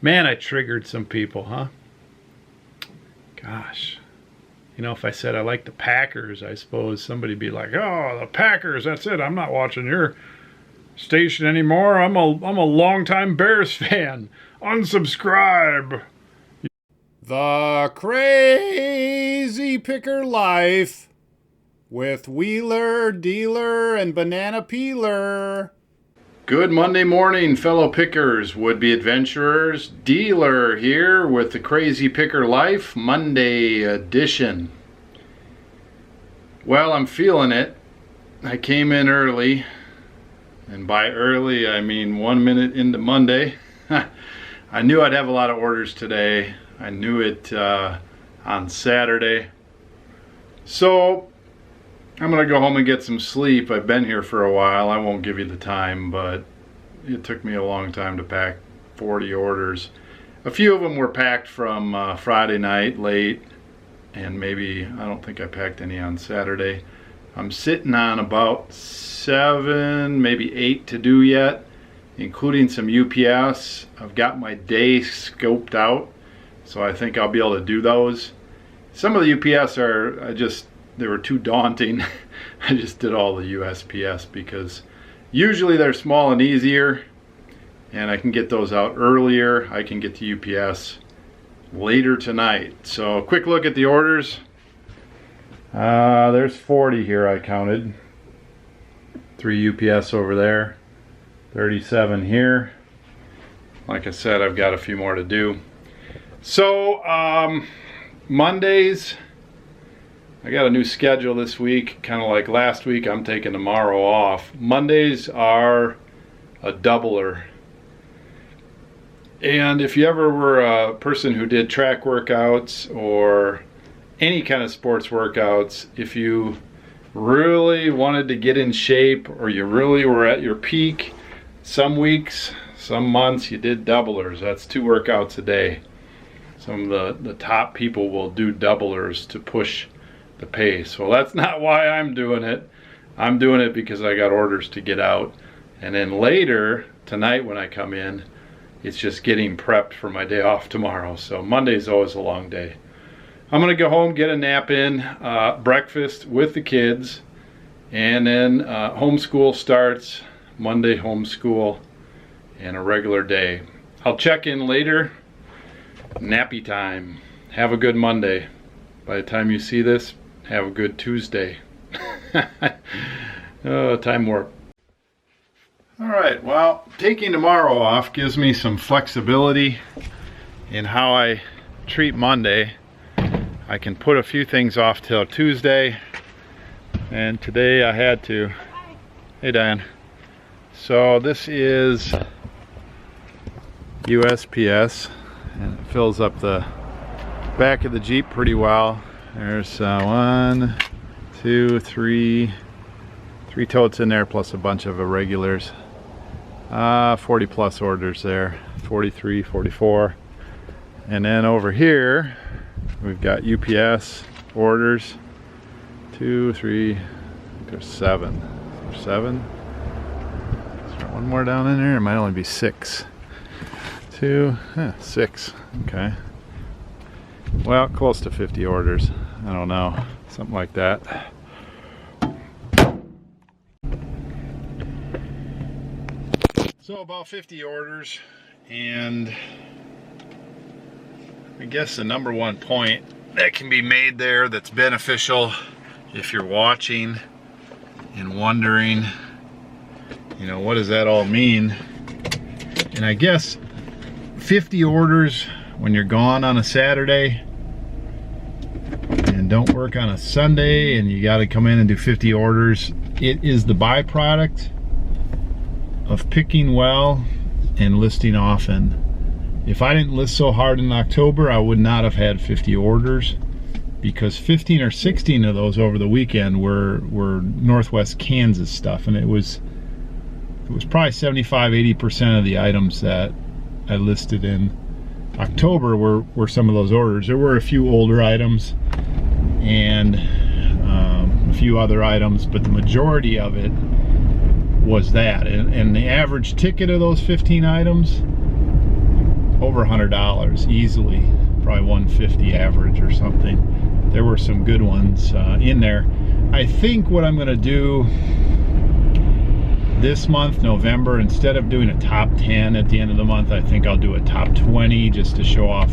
Man, I triggered some people, huh? Gosh. You know, if I said I like the Packers, I suppose somebody'd be like, oh, the Packers, that's it. I'm not watching your station anymore. I'm a longtime Bears fan. Unsubscribe. The Crazy Picker Life with Wheeler, Dealer, and Banana Peeler. Good Monday morning, fellow pickers, would-be adventurers. Dealer here with the Crazy Picker Life Monday edition. Well, I'm feeling it. I came in early, and by early I mean 1 minute into Monday. I knew I'd have a lot of orders today. I knew it on Saturday. So I'm gonna go home and get some sleep. I've been here for a while. I won't give you the time, but it took me a long time to pack 40 orders. A few of them were packed from Friday night late, and maybe, I don't think I packed any on Saturday. I'm sitting on about 7, maybe 8 to do yet, including some UPS. I've got my day scoped out, so I think I'll be able to do those. Some of the UPS are, they were too daunting. I just did all the USPS because usually they're small and easier, and I can get those out earlier. I can get to UPS later tonight. So quick look at the orders. There's 40 here I counted. 3 UPS over there. 37 here. Like I said, I've got a few more to do. So Mondays, I got a new schedule this week, kind of like last week. I'm taking tomorrow off. Mondays are a doubler. And if you ever were a person who did track workouts or any kind of sports workouts, if you really wanted to get in shape or you really were at your peak, some weeks, some months you did doublers. That's 2 workouts a day. Some of the top people will do doublers to push the pace. Well, that's not why I'm doing it. I'm doing it because I got orders to get out. And then later tonight when I come in, it's just getting prepped for my day off tomorrow. So Monday's always a long day. I'm gonna go home, get a nap in, breakfast with the kids, and then homeschool starts. Monday homeschool and a regular day. I'll check in later. Nappy time. Have a good Monday. By the time you see this, have a good Tuesday. Oh, time warp. All right, well, taking tomorrow off gives me some flexibility in how I treat Monday. I can put a few things off till Tuesday, and today I had to. Hey, Diane. So this is USPS, and it fills up the back of the Jeep pretty well. There's 1, 2, 3 totes in there plus a bunch of irregulars. 40 plus orders there, 43, 44. And then over here we've got UPS orders. 2, 3, there's 7. There's 7. Is there one more down in there? It might only be 6. 6. Okay. Well, close to 50 orders. I don't know. Something like that. So about 50 orders, and I guess the number one point that can be made there that's beneficial if you're watching and wondering, you know, what does that all mean? And I guess 50 orders when you're gone on a Saturday and don't work on a Sunday and you got to come in and do 50 orders, it is the byproduct of picking well and listing often. If I didn't list so hard in October, I would not have had 50 orders, because 15 or 16 of those over the weekend were Northwest Kansas stuff, and it was probably 75-80% of the items that I listed in October were some of those orders. There were a few older items and a few other items, but the majority of it was that. And the average ticket of those 15 items over $100 easily, probably 150 average or something. There were some good ones in there. I think what I'm going to do this month, November, instead of doing a top 10 at the end of the month, I think I'll do a top 20 just to show off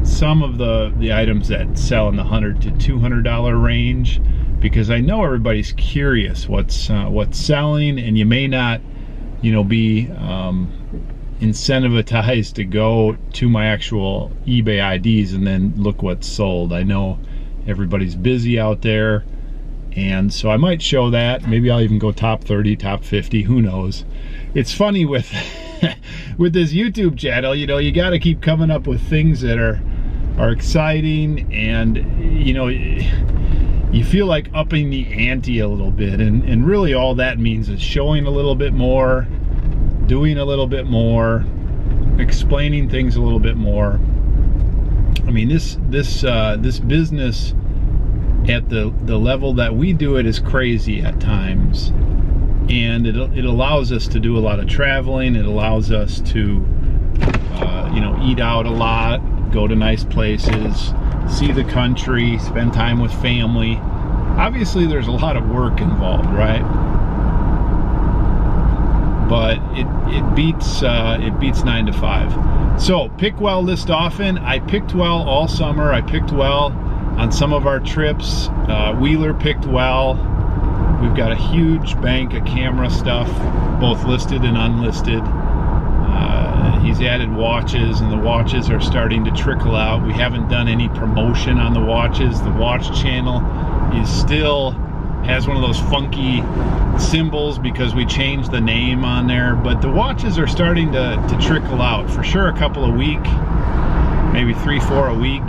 some of the items that sell in the $100 to $200 range, because I know everybody's curious what's selling, and you may not, you know, be incentivized to go to my actual eBay IDs and then look what's sold. I know everybody's busy out there, and so I might show that. Maybe I'll even go top 30, top 50, who knows. It's funny with with this YouTube channel, you know, you got to keep coming up with things that are exciting, and you know, you feel like upping the ante a little bit, and really all that means is showing a little bit more, doing a little bit more, explaining things a little bit more. I mean, this business at the level that we do it is crazy at times, and it allows us to do a lot of traveling. It allows us to you know, eat out a lot, go to nice places, see the country, spend time with family. Obviously there's a lot of work involved, right? But it beats 9 to 5. So pick well, list often. I picked well all summer. I picked well on some of our trips. Wheeler picked well. We've got a huge bank of camera stuff, both listed and unlisted. He's added watches, and the watches are starting to trickle out. We haven't done any promotion on the watches. The watch channel is still has one of those funky symbols because we changed the name on there, but the watches are starting to trickle out. For sure a couple a week, maybe 3-4 a week,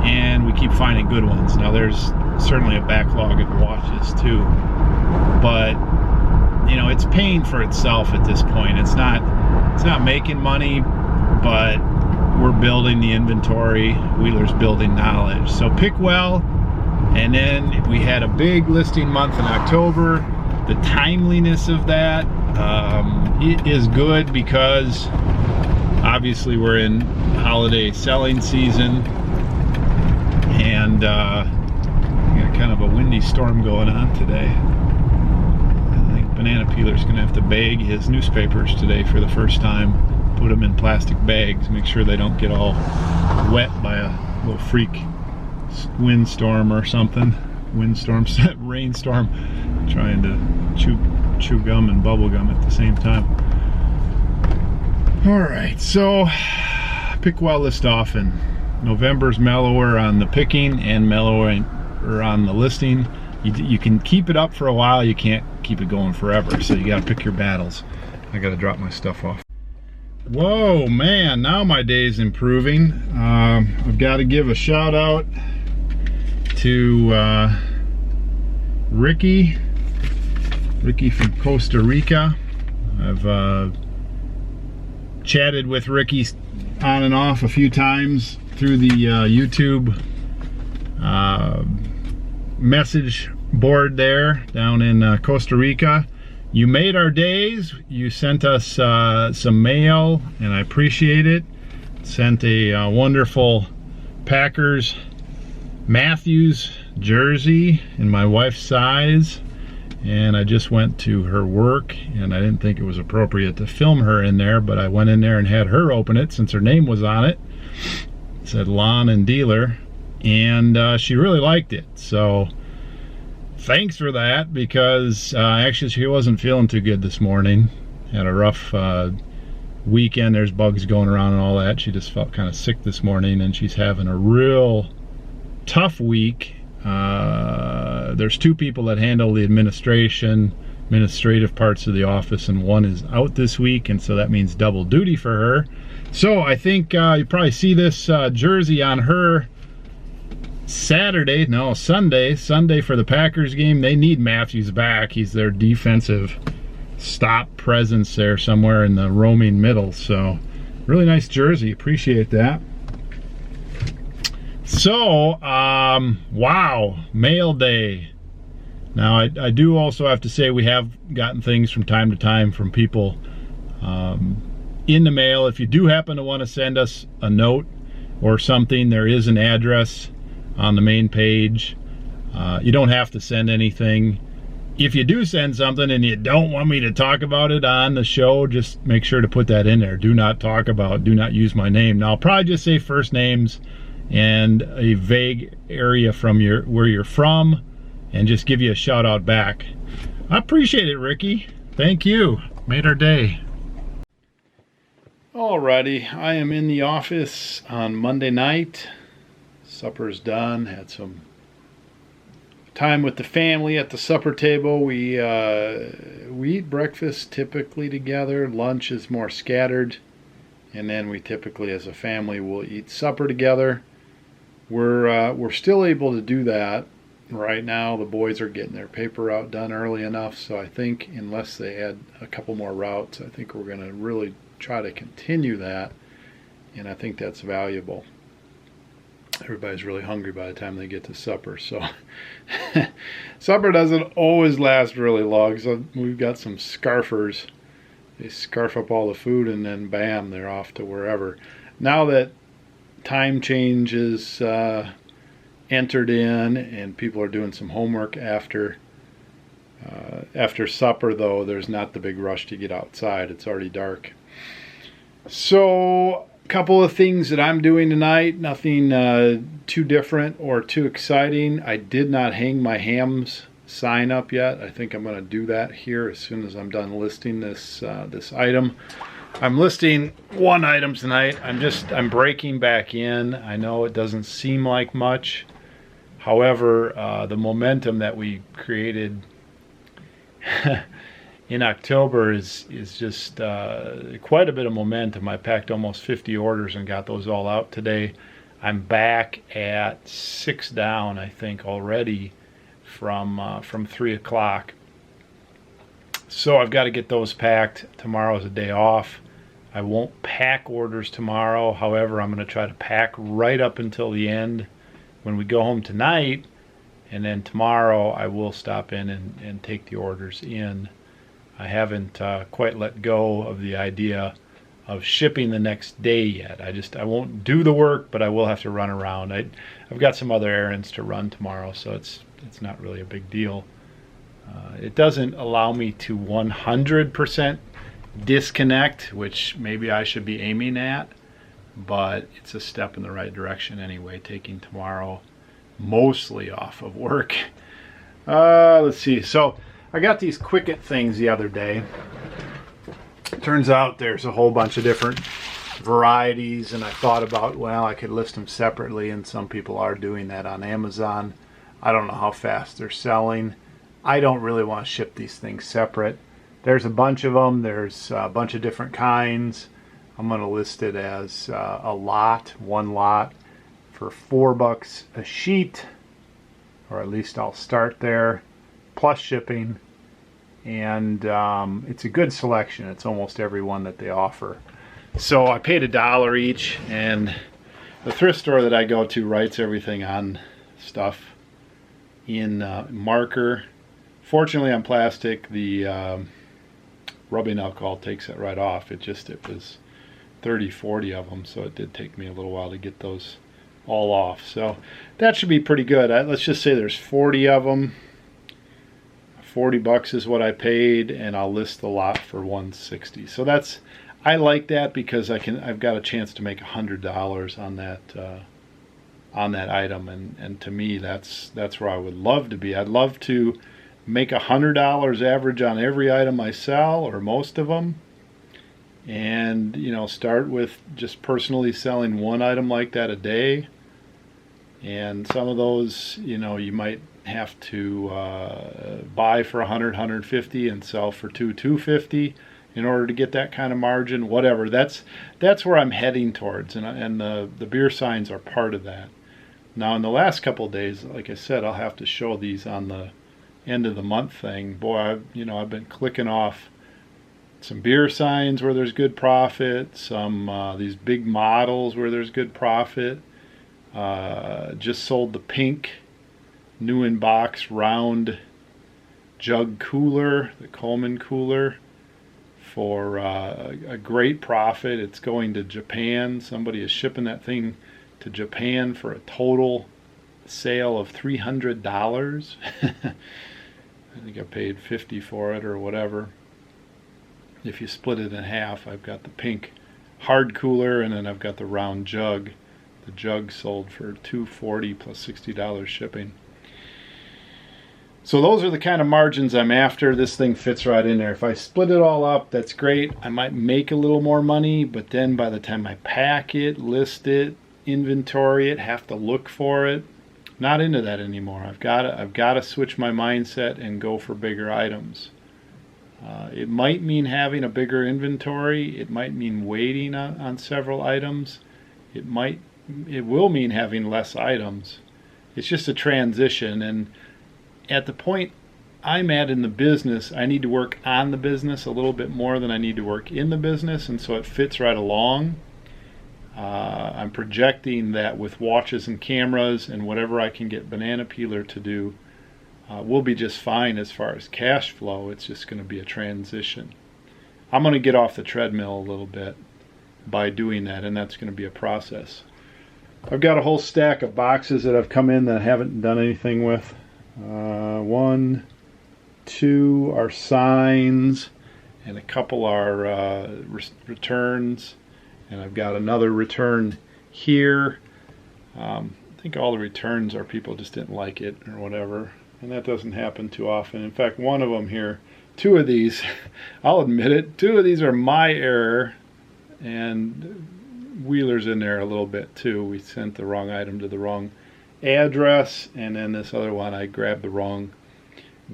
and we keep finding good ones. Now there's certainly a backlog of watches too, but you know, it's paying for itself at this point. It's not making money, but we're building the inventory. Wheeler's building knowledge. So pick well. And then we had a big listing month in October. The timeliness of that, it is good because obviously we're in holiday selling season, and we got kind of a windy storm going on today. I think Banana Peeler's gonna have to bag his newspapers today for the first time, put them in plastic bags, make sure they don't get all wet by a little freak windstorm or something. Windstorm, rainstorm, trying to chew gum and bubble gum at the same time. All right, so pick well, list often. November's mellower on the picking and mellower on the listing. You can keep it up for a while, you can't keep it going forever, so you got to pick your battles. I got to drop my stuff off. Whoa, man, now my day's improving. I've got to give a shout out to Ricky from Costa Rica. I've chatted with Ricky on and off a few times through the YouTube message board there down in Costa Rica. You made our days. You sent us some mail, and I appreciate it. Sent a wonderful Packers Matthews jersey in my wife's size, and I just went to her work, and I didn't think it was appropriate to film her in there, but I went in there and had her open it since her name was on it. It said Lawn and Dealer, and she really liked it. So thanks for that, because actually she wasn't feeling too good this morning. Had a rough weekend. There's bugs going around and all that. She just felt kind of sick this morning, and she's having a real tough week. There's two people that handle the administrative parts of the office, and one is out this week, and so that means double duty for her. So I think you probably see this jersey on her Sunday for the Packers game. They need Matthews back. He's their defensive stop presence there somewhere in the roaming middle. So really nice jersey, appreciate that. So wow, mail day. Now I do also have to say we have gotten things from time to time from people in the mail. If you do happen to want to send us a note or something, there is an address on the main page. You don't have to send anything. If you do send something and you don't want me to talk about it on the show, just make sure to put that in there. Do not use my name. Now, I'll probably just say first names and a vague area from where you're from, and just give you a shout out back. I appreciate it, Ricky. Thank you. Made our day. Alrighty, I am in the office on Monday night. Supper's done. Had some time with the family at the supper table. We eat breakfast typically together. Lunch is more scattered, and then we typically, as a family, will eat supper together. We're still able to do that right now. The boys are getting their paper route done early enough, so I think unless they add a couple more routes, I think we're going to really try to continue that, and I think that's valuable. Everybody's really hungry by the time they get to supper, so supper doesn't always last really long. So we've got some scarfers. They scarf up all the food, and then bam, they're off to wherever. Now that time change is entered in and people are doing some homework after supper, though, there's not the big rush to get outside. It's already dark. So a couple of things that I'm doing tonight, nothing too different or too exciting. I did not hang my hams sign up yet. I think I'm going to do that here as soon as I'm done listing this item. I'm listing one item tonight. I'm breaking back in. I know it doesn't seem like much. However, the momentum that we created in October is just quite a bit of momentum. I packed almost 50 orders and got those all out today. I'm back at 6 down, I think, already from 3 o'clock. So I've got to get those packed. Tomorrow's a day off. I won't pack orders tomorrow. However, I'm going to try to pack right up until the end when we go home tonight. And then tomorrow I will stop in and take the orders in. I haven't quite let go of the idea of shipping the next day yet. I won't do the work, but I will have to run around. I've got some other errands to run tomorrow, so it's not really a big deal. It doesn't allow me to 100% disconnect, which maybe I should be aiming at, but it's a step in the right direction anyway, taking tomorrow mostly off of work. Let's see. So I got these Quicket things the other day. Turns out there's a whole bunch of different varieties, and I thought about, well, I could list them separately, and some people are doing that on Amazon. I don't know how fast they're selling. I don't really want to ship these things separate. There's a bunch of them. There's a bunch of different kinds. I'm going to list it as one lot for $4 a sheet, or at least I'll start there, plus shipping. And it's a good selection. It's almost every one that they offer. So I paid $1 each, and the thrift store that I go to writes everything on stuff in marker. Fortunately, on plastic, the rubbing alcohol takes it right off. It was 30, 40 of them, so it did take me a little while to get those all off. So that should be pretty good. Let's just say there's 40 of them. $40 is what I paid, and I'll list the lot for $160. So I like that because I've got a chance to make $100 on that item, and to me that's where I would love to be. I'd love to make $100 average on every item I sell, or most of them, and start with just personally selling one item like that a day. And some of those, you might have to buy for $100, $150 and sell for $250 in order to get that kind of margin. Whatever. That's where I'm heading towards, and the beer signs are part of that. Now, in the last couple of days, like I said, I'll have to show these on the end of the month thing. Boy, I've been clicking off some beer signs where there's good profit, some these big models where there's good profit. Just sold the pink new in box round jug cooler, the Coleman cooler, for a great profit. It's going to Japan. Somebody is shipping that thing to Japan for a total sale of $300. I think I paid $50 for it or whatever. If you split it in half, I've got the pink hard cooler, and then I've got the round jug. The jug sold for $240 plus $60 shipping. So those are the kind of margins I'm after. This thing fits right in there. If I split it all up, that's great. I might make a little more money, but then by the time I pack it, list it, inventory it, have to look for it, not into that anymore. I've got to switch my mindset and go for bigger items. It might mean having a bigger inventory. It might mean waiting on several items. It will mean having less items. It's just a transition, and at the point I'm at in the business, I need to work on the business a little bit more than I need to work in the business, and so it fits right along. I'm projecting that with watches and cameras and whatever I can get Banana Peeler to do, we'll be just fine as far as cash flow. It's just going to be a transition. I'm going to get off the treadmill a little bit by doing that, and that's going to be a process. I've got a whole stack of boxes that have come in that I haven't done anything with. 1, 2 are signs, and a couple are returns, and I've got another return here. I think all the returns are people just didn't like it or whatever, and that doesn't happen too often. In fact, one of them here, 2 of these, I'll admit it, 2 of these are my error, and Wheeler's in there a little bit too. We sent the wrong item to the wrong address, and then this other one I grabbed the wrong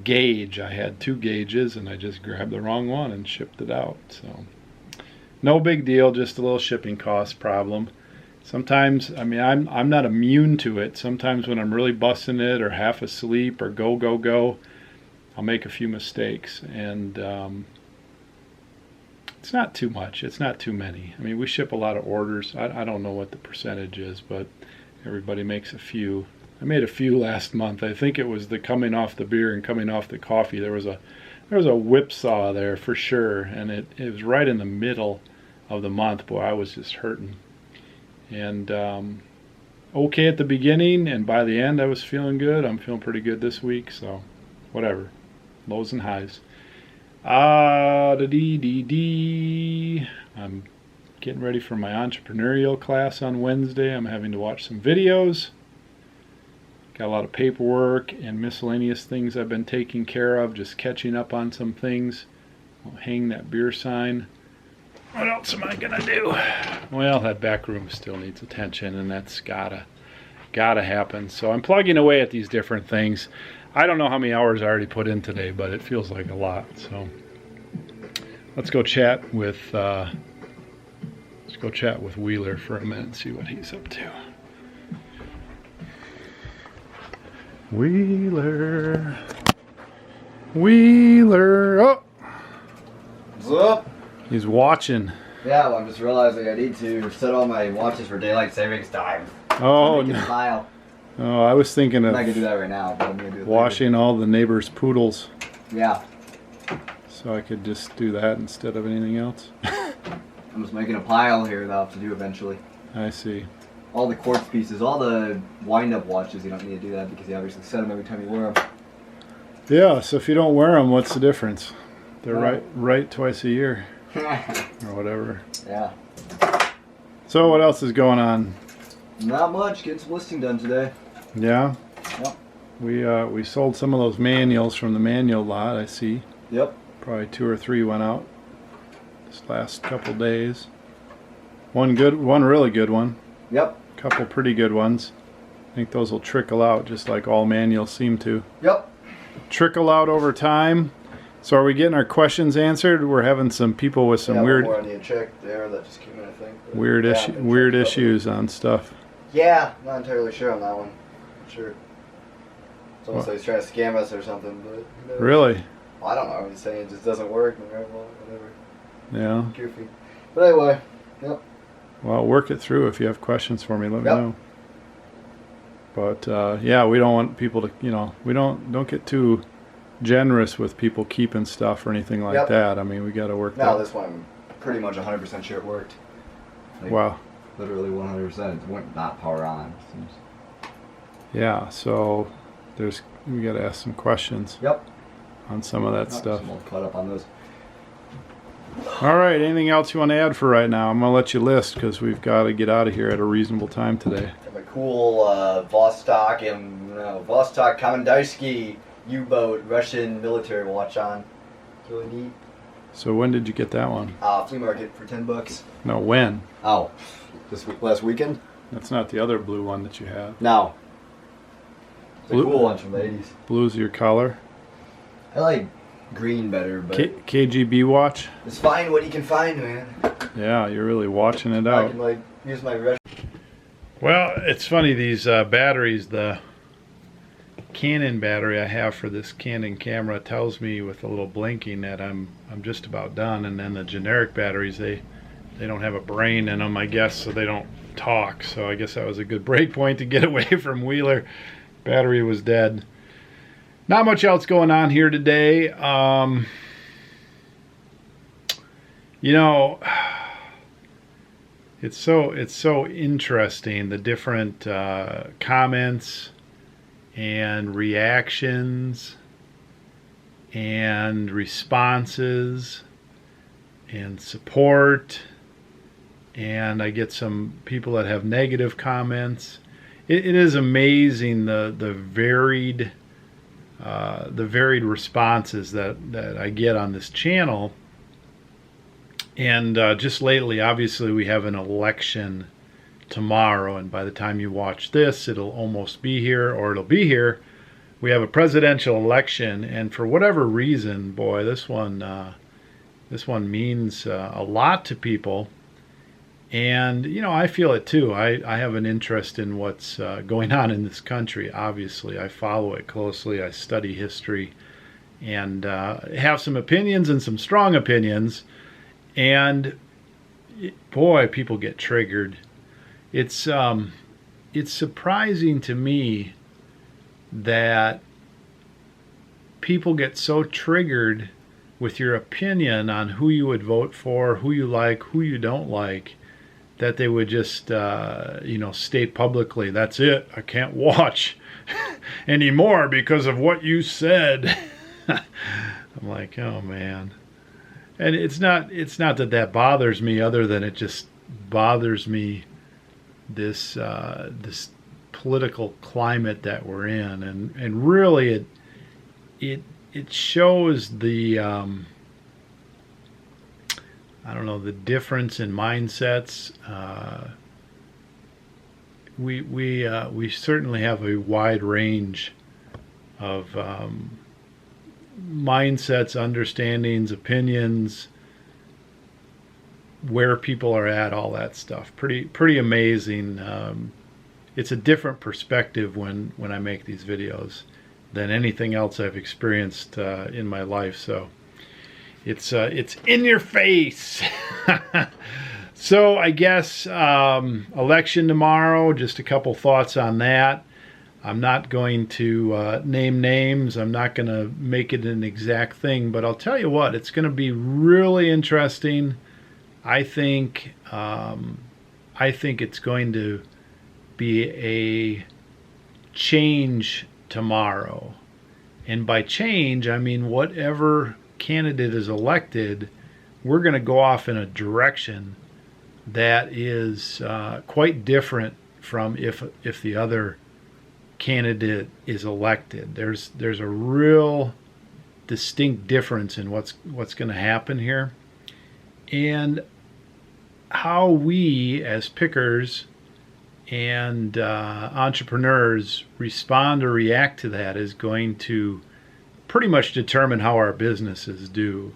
gauge. I had 2 gauges and I just grabbed the wrong one and shipped it out. So no big deal, just a little shipping cost problem. Sometimes, I mean, I'm not immune to it. Sometimes when I'm really busting it or half asleep or go, I'll make a few mistakes, and it's not too much. It's not too many. I mean, we ship a lot of orders. I don't know what the percentage is, but everybody makes a few. I made a few last month. I think it was the coming off the beer and coming off the coffee. There was a whipsaw there for sure, and it was right in the middle of the month. Boy, I was just hurting. And okay at the beginning, and by the end I was feeling good. I'm feeling pretty good this week, so whatever. Lows and highs. I'm getting ready for my entrepreneurial class on Wednesday. I'm having to watch some videos. Got a lot of paperwork and miscellaneous things I've been taking care of, just catching up on some things. I'll hang that beer sign. What else am I gonna do? Well, that back room still needs attention, and that's gotta happen. So I'm plugging away at these different things. I don't know how many hours I already put in today, but it feels like a lot. So let's go chat with Wheeler for a minute and see what he's up to. Wheeler. Oh, What's up? he's watching. Yeah, well, I'm just realizing I need to set all my watches for daylight savings time. Oh Make it a no! file. Oh, I was thinking I'm not gonna of do that right now, but I'm gonna do it washing all the neighbors' poodles, later. Yeah, so I could just do that instead of anything else. I'm just making a pile here that I'll have to do eventually. I see. All the quartz pieces, all the wind-up watches, you don't need to do that because you obviously set them every time you wear them. Yeah, so if you don't wear them, what's the difference? They're Yeah. right twice a year or whatever. Yeah. So what else is going on? Not much. Getting some listing done today. Yeah? Yep. We sold some of those manuals from the manual lot, I see. Yep. Probably 2 or 3 went out this last couple days. One really good one. Yep. Couple pretty good ones. I think those will trickle out just like all manuals seem to. Yep. Trickle out over time. So are we getting our questions answered? We're having some people with some weird One more I need to check there that just came in, I think. But weird yeah, I've been weird checking issues on stuff. Yeah, not entirely sure on that one. Not sure. It's almost like he's trying to scam us or something, but who knows? Really? Well, I don't know. He's saying it just doesn't work. And right, well, whatever. Yeah. Goofy. But anyway, yep. Well, work it through. If you have questions for me, let me Yep. know. But yeah, we don't want people to, we don't get too generous with people keeping stuff or anything like Yep. that. I mean, we got to work No, that. this one I'm pretty much 100% sure it worked. Like, Wow. Literally 100%. It went not power on. Seems. Yeah. So we got to ask some questions Yep. on some of that stuff. I'm all caught up on those. All right. Anything else you want to add for right now? I'm gonna let you list because we've got to get out of here at a reasonable time today. Got my cool Vostok Komandysky U-boat Russian military watch on. It's really neat. So when did you get that one? Flea market for $10. No, when? Oh, last weekend? That's not the other blue one that you have. No. It's a Blue- cool one from the 80s. Blue's your color. I like green better, but KGB watch. it's fine what you can find, man. Yeah, you're really watching it I out. can like use my Russian. Well, it's funny, these batteries, the Canon battery I have for this Canon camera tells me with a little blinking that I'm just about done, and then the generic batteries, they don't have a brain in them, I guess, so they don't talk. So I guess that was a good break point to get away from Wheeler. Battery was dead. Not much else going on here today. You know, it's so interesting, the different comments and reactions and responses and support, and I get some people that have negative comments. It is amazing the varied responses that I get on this channel. And just lately, obviously, we have an election tomorrow, and by the time you watch this, it'll almost be here, or it'll be here. We have a presidential election, and for whatever reason, boy, this one means a lot to people. And you know, I feel it too. I have an interest in what's going on in this country. Obviously, I follow it closely. I study history, and have some opinions and some strong opinions. And boy, people get triggered. It's surprising to me that people get so triggered with your opinion on who you would vote for, who you like, who you don't like, that they would just state publicly, that's it, I can't watch anymore because of what you said. I'm like, oh man. And it's not that bothers me, other than it just bothers me, this political climate that we're in, and really it shows the the difference in mindsets. We certainly have a wide range of mindsets, understandings, opinions, where people are at, all that stuff. Pretty amazing. It's a different perspective when I make these videos than anything else I've experienced in my life. So it's in your face. So I guess election tomorrow, just a couple thoughts on that. I'm not going to name names. I'm not going to make it an exact thing, but I'll tell you what, it's going to be really interesting. I think it's going to be a change tomorrow. And by change, I mean whatever candidate is elected, we're going to go off in a direction that is quite different from if the other candidate is elected. There's a real distinct difference in what's going to happen here, and how we as pickers and entrepreneurs respond or react to that is going to pretty much determine how our businesses do.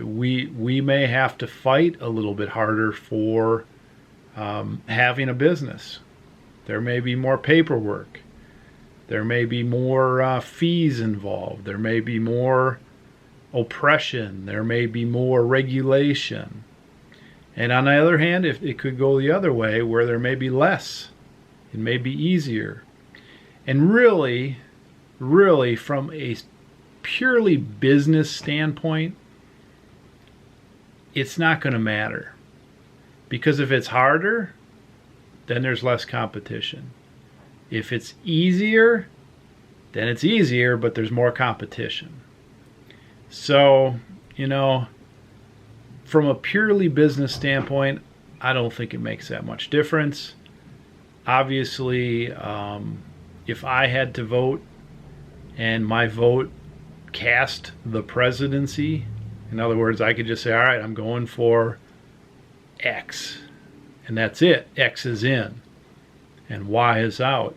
We may have to fight a little bit harder for having a business. There may be more paperwork. There may be more fees involved. There may be more oppression. There may be more regulation. And on the other hand, if it could go the other way, where there may be less, it may be easier. And really, really, from a purely business standpoint, it's not going to matter. Because if it's harder, then there's less competition. If it's easier, then it's easier, but there's more competition. So, you know, from a purely business standpoint, I don't think it makes that much difference. Obviously, if I had to vote and my vote cast the presidency, in other words, I could just say, all right, I'm going for X, and that's it. X is in, and Y is out.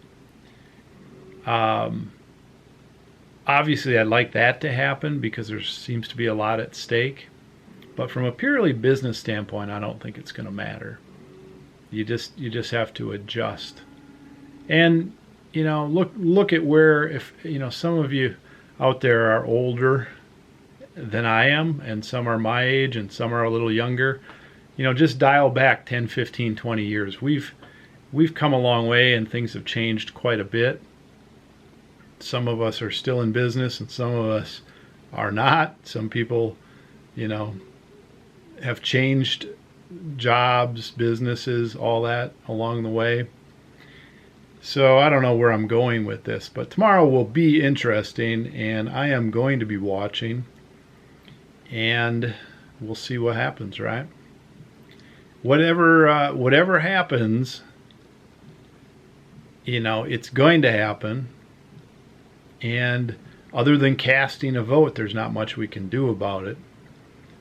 Obviously, I'd like that to happen because there seems to be a lot at stake. But from a purely business standpoint, I don't think it's going to matter. You just have to adjust. And, you know, look at where, if, you know, some of you out there are older than I am, and some are my age, and some are a little younger. You know, just dial back 10, 15, 20 years. We've come a long way, and things have changed quite a bit. Some of us are still in business, and some of us are not. Some people, you know, have changed jobs, businesses, all that along the way. So I don't know where I'm going with this, but tomorrow will be interesting, and I am going to be watching, and we'll see what happens, right? Whatever happens, you know, it's going to happen, and other than casting a vote, there's not much we can do about it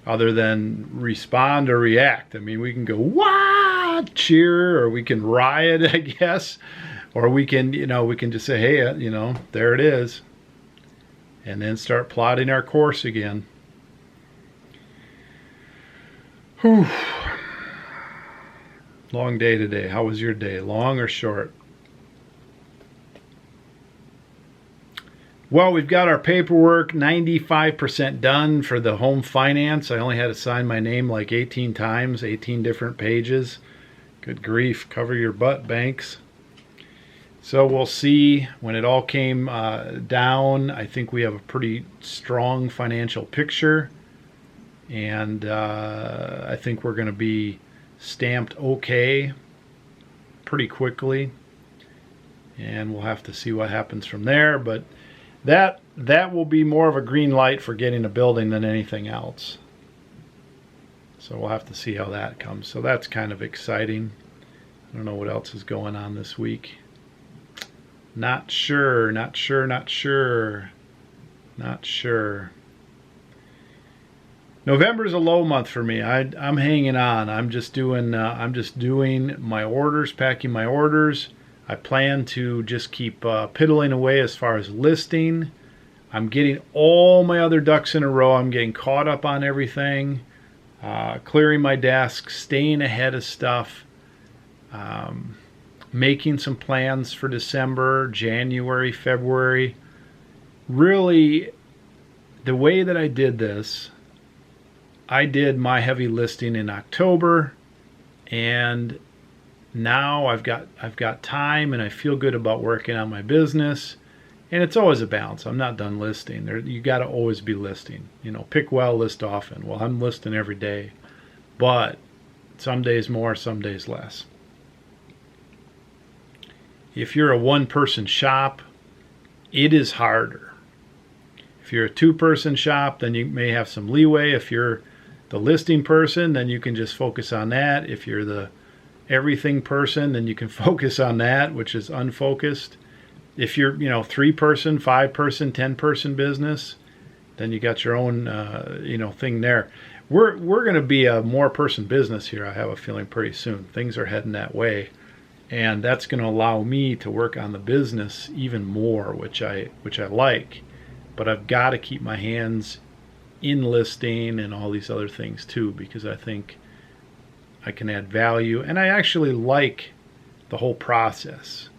other than respond or react. I mean, we can go, "Wah!" cheer, or we can riot, I guess, or we can, you know, we can just say, "Hey, you know, there it is," and then start plotting our course again. Whew. Long day today. How was your day? Long or short? Well, we've got our paperwork 95% done for the home finance. I only had to sign my name like 18 times, 18 different pages. Good grief, cover your butt, banks. So we'll see when it all came down. I think we have a pretty strong financial picture, and I think we're going to be stamped okay pretty quickly, and we'll have to see what happens from there. But that will be more of a green light for getting a building than anything else. So we'll have to see how that comes. So that's kind of exciting. I don't know what else is going on this week. Not sure. November is a low month for me. I'm hanging on. I'm just doing my orders, packing my orders. I plan to just keep piddling away as far as listing. I'm getting all my other ducks in a row. I'm getting caught up on everything, clearing my desk, staying ahead of stuff, making some plans for December, January, February. Really, the way that I did this, I did my heavy listing in October, and now I've got time, and I feel good about working on my business. And it's always a balance. I'm not done listing. You got to always be listing. You know, pick well, list often. Well, I'm listing every day, but some days more, some days less. If you're a one-person shop, it is harder. If you're a two-person shop, then you may have some leeway. If you're the listing person, then you can just focus on that. If you're the everything person, then you can focus on that, which is unfocused. If you're, you know, 3-person, 5-person, 10-person business, then you got your own, you know, thing there. We're going to be a more person business here, I have a feeling, pretty soon. Things are heading that way, and that's going to allow me to work on the business even more, which I like. But I've got to keep my hands in listing and all these other things too, because I think I can add value, and I actually like the whole process.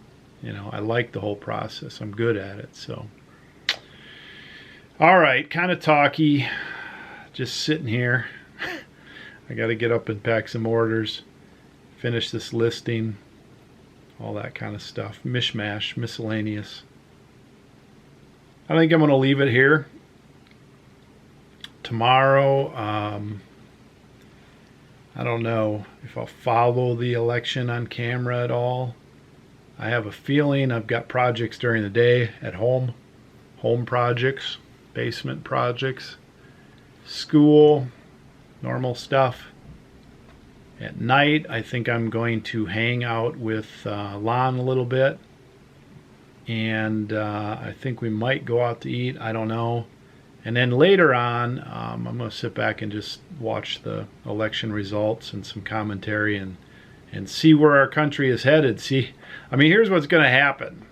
You know, I like the whole process. I'm good at it. So, all right, kind of talky, just sitting here. I got to get up and pack some orders, finish this listing, all that kind of stuff. Mishmash, miscellaneous. I think I'm going to leave it here. Tomorrow, I don't know if I'll follow the election on camera at all. I have a feeling I've got projects during the day at home. Home projects, basement projects, school, normal stuff. At night, I think I'm going to hang out with Lon a little bit. And I think we might go out to eat. I don't know. And then later on, I'm going to sit back and just watch the election results and some commentary and see where our country is headed. See, I mean, here's what's going to happen.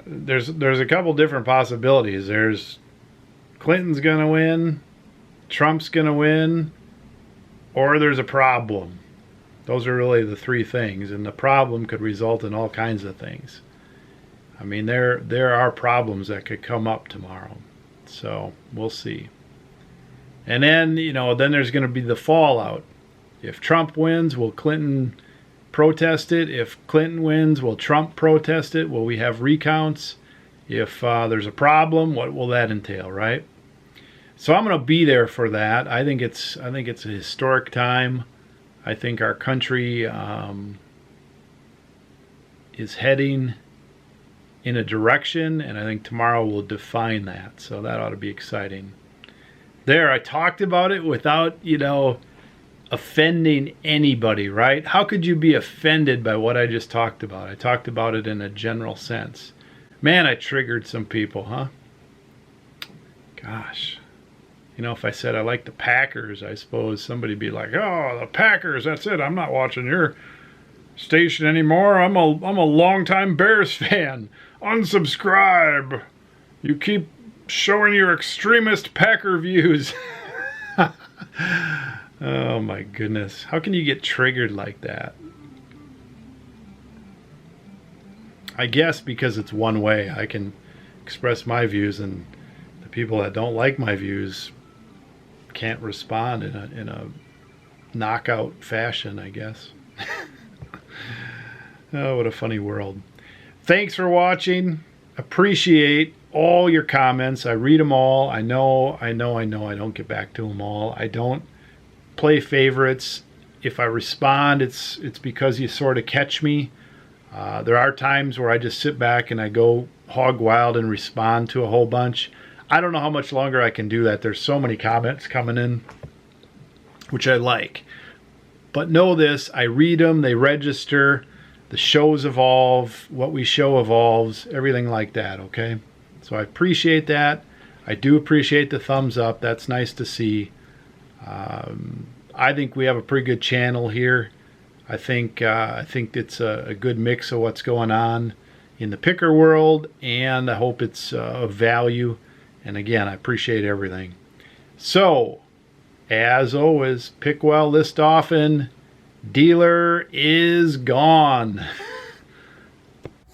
There's a couple different possibilities. There's Clinton's going to win, Trump's going to win, or there's a problem. Those are really the three things, and the problem could result in all kinds of things. I mean, there are problems that could come up tomorrow, so we'll see. And then, you know, then there's going to be the fallout. If Trump wins, will Clinton protest it? If Clinton wins, will Trump protest it? Will we have recounts? If there's a problem, what will that entail, right? So I'm going to be there for that. I think it's a historic time. I think our country is heading in a direction, and I think tomorrow will define that. So that ought to be exciting. There, I talked about it without, you know, offending anybody, right? How could you be offended by what I just talked about? I talked about it in a general sense. Man, I triggered some people, huh? Gosh. You know, if I said I like the Packers, I suppose somebody'd be like, oh, the Packers, that's it. I'm not watching your station anymore. I'm a longtime Bears fan. Unsubscribe. You keep showing your extremist Packer views. Oh my goodness. How can you get triggered like that? I guess because it's one way. I can express my views, and the people that don't like my views can't respond in a knockout fashion, I guess. Oh, what a funny world. Thanks for watching. Appreciate all your comments. I read them all. I know I don't get back to them all. I don't play favorites. If I respond, it's because you sort of catch me. There are times where I just sit back and I go hog wild and respond to a whole bunch. I don't know how much longer I can do that. There's so many comments coming in, which I like. But know this, I read them, they register, the shows evolve, what we show evolves, everything like that, okay? So I appreciate that. I do appreciate the thumbs up. That's nice to see. I think we have a pretty good channel here. I think it's a good mix of what's going on in the picker world, and I hope it's of value. And again, I appreciate everything. So, as always, pick well, list often. Dealer is gone.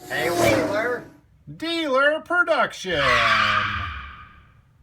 Hey, Wheeler. Dealer production.